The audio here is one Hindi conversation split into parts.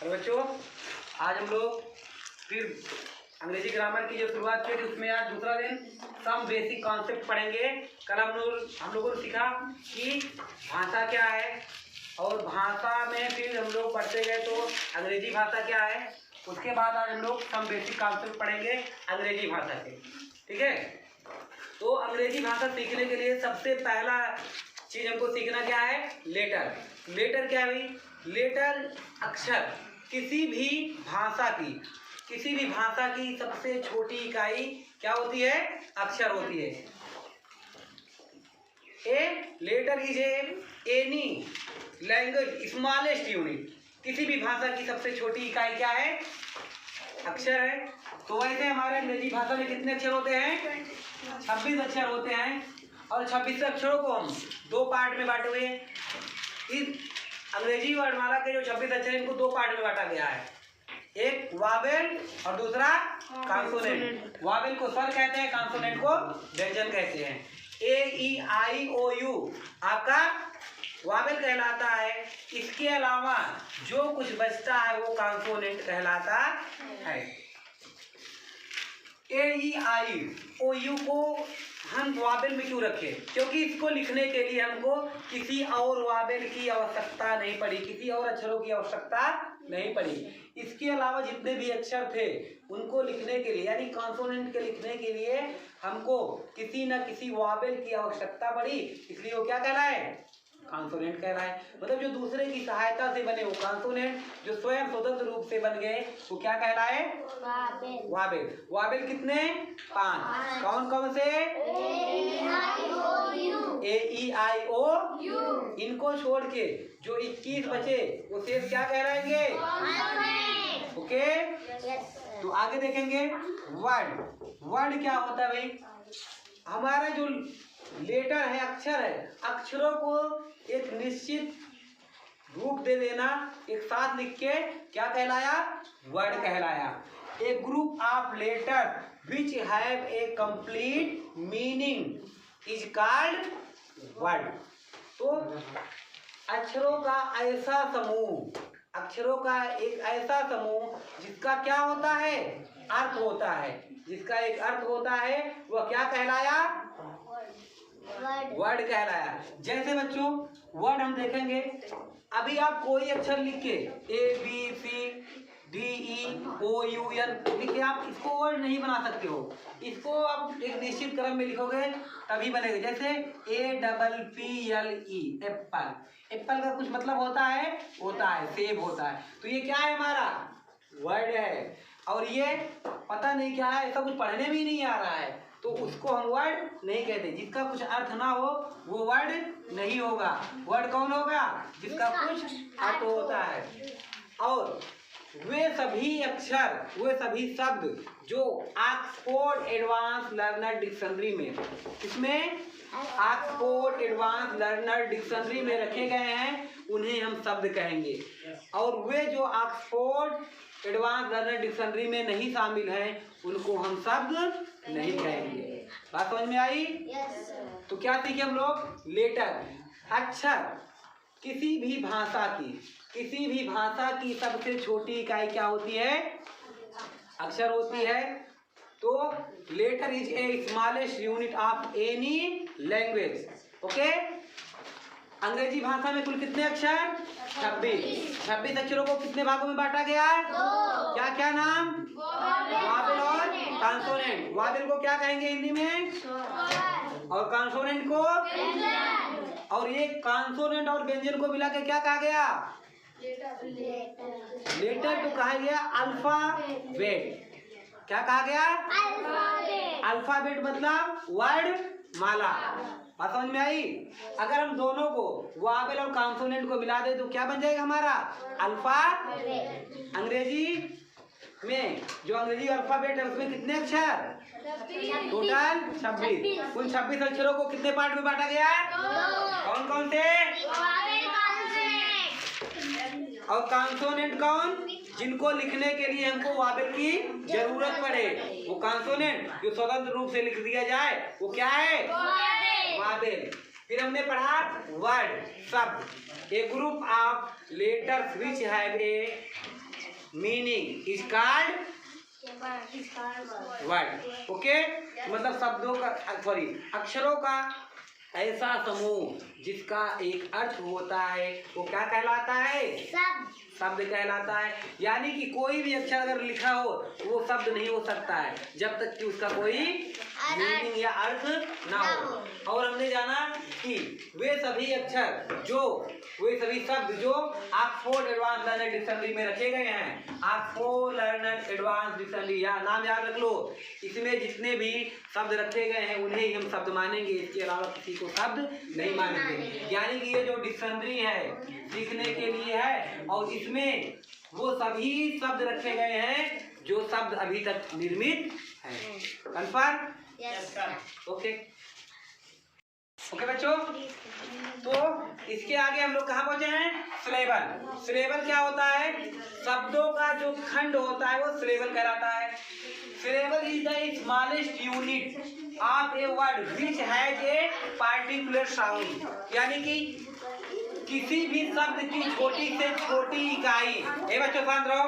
और बच्चों आज हम लोग फिर अंग्रेजी ग्रामर की जो शुरुआत की थी उसमें आज दूसरा दिन सम बेसिक कॉन्सेप्ट पढ़ेंगे। कल हम लोगों ने सीखा कि भाषा क्या है और भाषा में फिर हम लोग पढ़ते गए तो अंग्रेजी भाषा क्या है। उसके बाद आज हम लोग सम बेसिक कॉन्सेप्ट पढ़ेंगे अंग्रेजी भाषा के। ठीक है, तो अंग्रेजी भाषा सीखने के लिए सबसे पहला चीज हमको सीखना क्या है, लेटर। लेटर क्या है भाई? लेटर अक्षर। किसी भी भाषा की सबसे छोटी इकाई क्या होती है? अक्षर होती है। A letter is any language smallest unit. किसी भी भाषा की सबसे छोटी इकाई क्या है? अक्षर है। तो वैसे हमारे अंग्रेजी भाषा में कितने अक्षर होते हैं? 26 अक्षर होते हैं और 26 अक्षरों को हम दो पार्ट में बांटे हुए हैं। इस अंग्रेजी वर्णमाला के जो 26 अक्षर इनको दो पार्ट में बांटा गया है, एक वावेल और दूसरा कॉन्सोनेंट। वावेल को स्वर कहते हैं, कॉन्सोनेंट को व्यंजन कहते हैं। ए ई आई ओ यू आपका वावेल कहलाता है। इसके अलावा जो कुछ बचता है वो कॉन्सोनेंट कहलाता है। ए ई आई ओ यू को हम वावेल में क्यों रखे? क्योंकि इसको लिखने के लिए हमको किसी और वावेल की आवश्यकता नहीं पड़ी, किसी और अक्षरों की आवश्यकता नहीं पड़ी। इसके अलावा जितने भी अक्षर थे उनको लिखने के लिए यानी कॉन्सोनेंट के लिखने के लिए हमको किसी न किसी वावेल की आवश्यकता पड़ी, इसलिए वो क्या कहलाए? कॉन्सोनेंट कहलाए। मतलब जो दूसरे की सहायता से बने वो कॉन्सोनेंट, जो स्वयं स्वतंत्र रूप से बन गए वो क्या कहलाए? वावेल। वावेल कितने? 5। कौन कौन से? ए ई आई ओ यू। इनको छोड़ के जो 21 बचे वो शेष क्या कहलाएंगे? ओके, तो आगे देखेंगे वर्ड। वर्ड क्या होता है भाई? हमारा जो लेटर है, अक्षर है, अक्षरों को एक निश्चित रूप दे देना, एक साथ लिख के क्या कहलाया? वर्ड कहलाया। A group of letter which have a complete meaning is called word. तो अक्षरों का ऐसा समूह, अक्षरों का एक ऐसा समूह जिसका क्या होता है? अर्थ होता है। जिसका एक अर्थ होता है वह क्या कहलाया? वर्ड कहलाया। जैसे बच्चों वर्ड हम देखेंगे, अभी आप कोई अक्षर लिख के A B C D E O U N लिख के आप इसको वर्ड नहीं बना सकते हो। इसको आप एक निश्चित क्रम में लिखोगे तभी बनेगा। जैसे A double P L E Apple. Apple का कुछ मतलब होता है सेब होता है। तो ये क्या है? हमारा वर्ड है। और ये पता नहीं क्या है, ऐसा कुछ पढ़ने में ही नहीं आ रहा है, तो उसको हम वर्ड नहीं कहते। जिसका कुछ अर्थ ना हो वो वर्ड नहीं होगा। वर्ड कौन होगा? जिसका कुछ अर्थ होता है। और वे सभी अक्षर, वे सभी शब्द जो ऑक्सफोर्ड एडवांस लर्नर डिक्शनरी में, इसमें ऑक्सफोर्ड एडवांस लर्नर डिक्शनरी में रखे गए हैं उन्हें हम शब्द कहेंगे। और वे जो ऑक्सफोर्ड एडवांस लर्नर डिक्शनरी में नहीं शामिल हैं उनको हम शब्द नहीं कहेंगे। बात समझ में आई? तो क्या सीखे हम लोग? लेटर अक्षर। किसी भी भाषा की सबसे छोटी इकाई क्या होती है? अक्षर होती है। तो letter is a smallest unit of any language. Okay, अंग्रेजी भाषा में कुल कितने अक्षर? 26 अक्षरों को कितने भागों में बांटा गया है? क्या क्या नाम? वावेल और कॉन्सोनेंट। वावेल को क्या कहेंगे हिंदी में? और कॉन्सोनेंट को? और ये कॉन्सोनेंट और व्यंजन को मिला के क्या कहा गया? लेटर को कहा गया अल्फाबेट। क्या कहा गया? अल्फाबेट मतलब वर्ड माला। बात समझ में आई? अगर हम दोनों को वावेल और कॉन्सोनेंट को मिला दे तो क्या बन जाएगा हमारा? अल्फाबेट। अंग्रेजी में जो अंग्रेजी अल्फाबेट है उसमें कितने अक्षर? टोटल 26। उन 26 अक्षरों को कितने पार्ट में बांटा गया है? कौन कौन से? और कॉन्सोनेंट कौन? जिनको लिखने के लिए हमको वावेल की जरूरत पड़े, वो कॉन्सोनेंट जो स्वतंत्र रूप से लिख दिया जाए वो क्या है? वावेल। फिर हमने पढ़ा वर्ड, शब्द। A group of letters which have a meaning is called word. Okay, मतलब शब्दों का सॉरी अक्षरों का ऐसा समूह जिसका एक अर्थ होता है वो क्या कहलाता है? शब्द कहलाता है। यानी कि कोई भी अक्षर अगर लिखा हो तो वो शब्द नहीं हो सकता है जब तक कि उसका कोई मीनिंग या अर्थ ना हो। और हमने जाना कि वे सभी शब्द जो ऑक्सफोर्ड एडवांस लर्नर डिक्शनरी में रखे गए हैं, ऑक्सफोर्ड लर्नर एडवांस डिक्शनरी, या नाम याद रख लो। इसमें जितने भी शब्द रखे गए हैं उन्हें ही हम शब्द मानेंगे, इसके अलावा किसी को शब्द नहीं मानेंगे। यानी कि ये जो डिक्शनरी है सीखने के लिए है और इसमें वो सभी शब्द रखे गए हैं जो शब्द अभी तक निर्मित हैं। कन्फर्म? ओके बच्चों, तो इसके आगे हम लोग कहाँ पहुंचे हैं? सिलेबल। सिलेबल क्या होता है? शब्दों का जो खंड होता है वो सिलेबल कहलाता है। Syllable is the smallest unit of a word which has a particular sound. यानी कि किसी भी शब्द की छोटी से छोटी इकाई, ए बच्चों शांत रहो,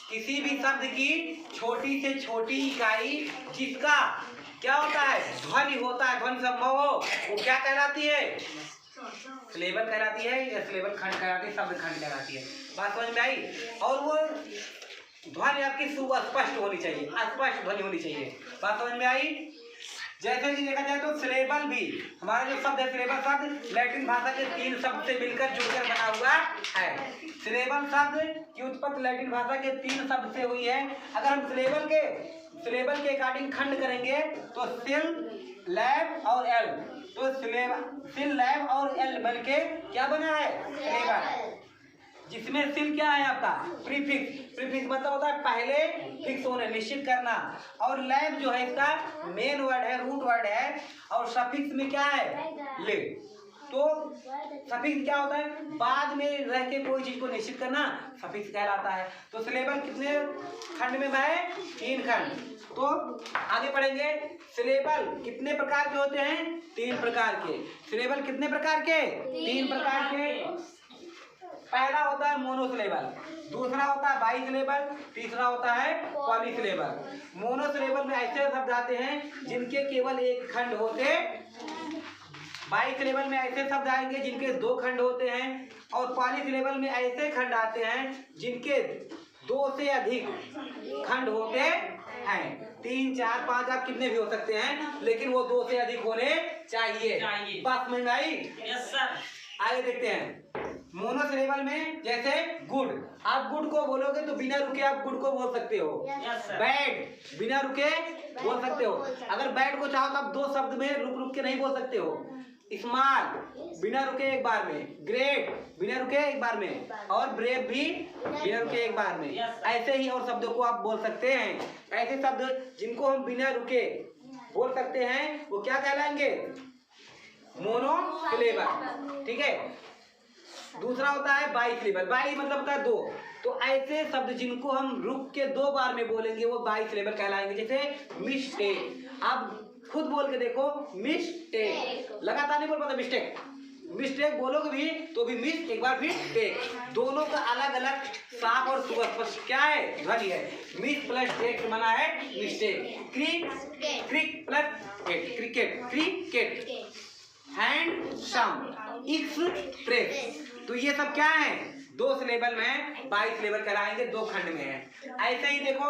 किसी भी शब्द की छोटी से छोटी इकाई जिसका क्या होता है? ध्वनि होता है, ध्वनि संभव हो, वो क्या कहलाती है? सिलेबल कहलाती है या सिलेबल खंड कहलाती है, शब्द खंड कहलाती है। बात समझ में आई? और वो ध्वनि आपकी सुस्पष्ट होनी चाहिए, अस्पष्ट ध्वनि होनी चाहिए। बात समझ में आई? जैसे कि देखा जाए तो सिलेबल भी हमारा जो शब्द है, सिलेबल शब्द लैटिन भाषा के 3 शब्द से मिलकर जुड़कर बना हुआ है। सिलेबल शब्द की उत्पत्ति लैटिन भाषा के 3 शब्द से हुई है। अगर हम सिलेबल के अकॉर्डिंग खंड करेंगे तो सिल, लैब और एल, तो सिल, लैब और एल मिलके क्या बना है? सिलेबल। जिसमें सिल क्या है आपका? प्रीफिक्स। प्रीफिक्स मतलब होता है पहले फिक्स होने, निश्चित करना। और लैब जो है इसका मेन वर्ड है, रूट वर्ड है। और सफिक्स में क्या है? ले। तो सफिक्स क्या होता है? बाद में रह के कोई चीज को निश्चित करना सफिक्स कहलाता है। तो सिलेबल कितने खंड में है? 3 खंड। तो आगे पढ़ेंगे। सिलेबल कितने प्रकार के होते हैं? 3 प्रकार के। सिलेबल कितने प्रकार के? 3 प्रकार के। पहला होता है मोनोसिलेबल, दूसरा होता है बाईसिलेबल, तीसरा होता है पॉलीसिलेबल। मोनोसिलेबल में ऐसे शब्द आते हैं जिनके केवल एक खंड होते, बाईसिलेबल में ऐसे शब्द आएंगे जिनके 2 खंड होते हैं, और पॉलीसिलेबल में ऐसे खंड आते हैं जिनके 2 से अधिक खंड होते हैं। 3, 4, 5 आप कितने भी हो सकते हैं, लेकिन वो 2 से अधिक होने चाहिए। बात समझ में आई? Yes sir. आगे देखते हैं। मोनोसिलेबल में जैसे गुड, आप गुड को बोलोगे तो बिना रुके आप गुड को बोल सकते हो। बैड बिना रुके बोल सकते हो। अगर बैड को चाहो तो आप 2 शब्द में रुक के नहीं बोल सकते हो। स्मॉल बिना रुके एक बार में, ग्रेट बिना रुके एक बार में, और ब्रेव भी बिना रुके एक बार में। ऐसे ही और शब्दों को आप बोल सकते हैं। ऐसे शब्द जिनको हम बिना रुके बोल सकते हैं वो क्या कहलाएंगे? मोनोसिलेबल। ठीक है। दूसरा होता है बाईसिलेबल। बाई मतलब होता है 2। तो ऐसे शब्द जिनको हम रुक के 2 बार में बोलेंगे वो बाईसिलेबल कहलाएंगे। जैसे मिस्टेक, आप खुद बोल के देखो, मिस्टेक। लगातार नहीं बोल पाता मिस्टेक, मिस्टेक बोलोगे भी तो भी मिस, एक बार फिर टेक। दोनों का अलग अलग साफ और सुस्पष्ट क्या है? ध्वनि है। मिस प्लस टेक बना है mistake. Crick plus cricket, cricket. Hand some, express. तो ये सब क्या है? 2 सिलेबल में, बाईसिलेबल कहलाएंगे, 2 खंड में है। ऐसे ही देखो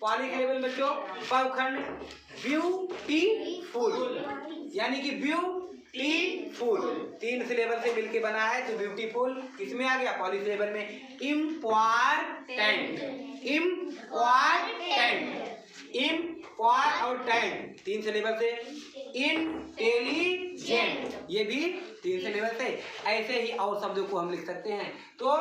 पॉलीसिलेबल बच्चों, बहुखंड। ब्यूटीफुल यानी कि ब्यूटीफुल 3 सिलेबल से मिलके बना है, तो ब्यूटीफुल किसमें आ गया? पॉलीसिलेबल में। इम्पॉर्टेंट, इम्पॉर्टेंट 3 सिलेबल से। इंटेलिजेंट ये भी 3 सिलेबल से। ऐसे ही और शब्दों को हम लिख सकते हैं। तो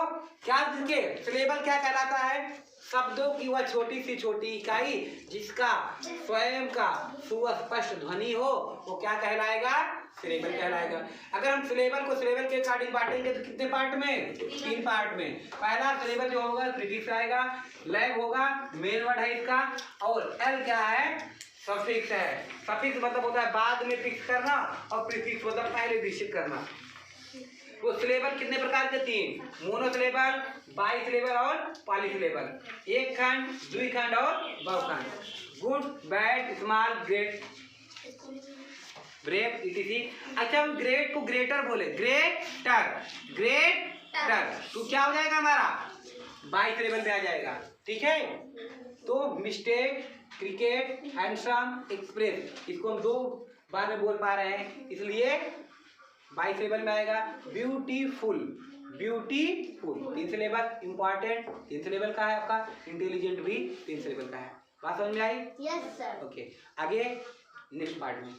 क्या जिसके सिलेबल क्या कहलाता है? शब्दों की वह छोटी सी छोटी इकाई जिसका स्वयं का सुस्पष्ट ध्वनि हो वो क्या कहलाएगा? सिलेबल कहलाएगा। अगर हम सिलेबल को सिलेबल के अकॉर्डिंग बांटेंगे तो कितने पार्ट में? 3 पार्ट में। पहला सिलेबल जो होगा प्रीफिक्स आएगा, लैब होगा मेन वर्ड है इसका, और एल क्या है? सफिक्स है। सफिक्स मतलब होता है बाद में फिक्स करना, और प्रीफिक्स मतलब पहले निश्चित करना। तो सिलेबल कितने प्रकार के? 3, मोनो सिलेबल, बाई सिलेबल और पॉली सिलेबल। एक खंड, द्विखंड और बहुखंड। Good, bad, small, great, brave, etc. अच्छा हम ग्रेट को ग्रेटर बोले, ग्रेटर, ग्रेटर, तो क्या हो जाएगा हमारा? बाई सिलेबल में आ जाएगा। ठीक है, तो मिस्टेक, क्रिकेट, हैंडसम, एक्सप्रेस, इसको हम 2 बार में बोल पा रहे हैं, इसलिए बाई सिलेबल में आएगा। Beautiful, beautiful 3 syllable, important 3 syllable का है आपका, इंटेलिजेंट भी 3 सिलेबल का है। बात समझ में आई? Yes sir. ओके, आगे नेक्स्ट पार्ट में।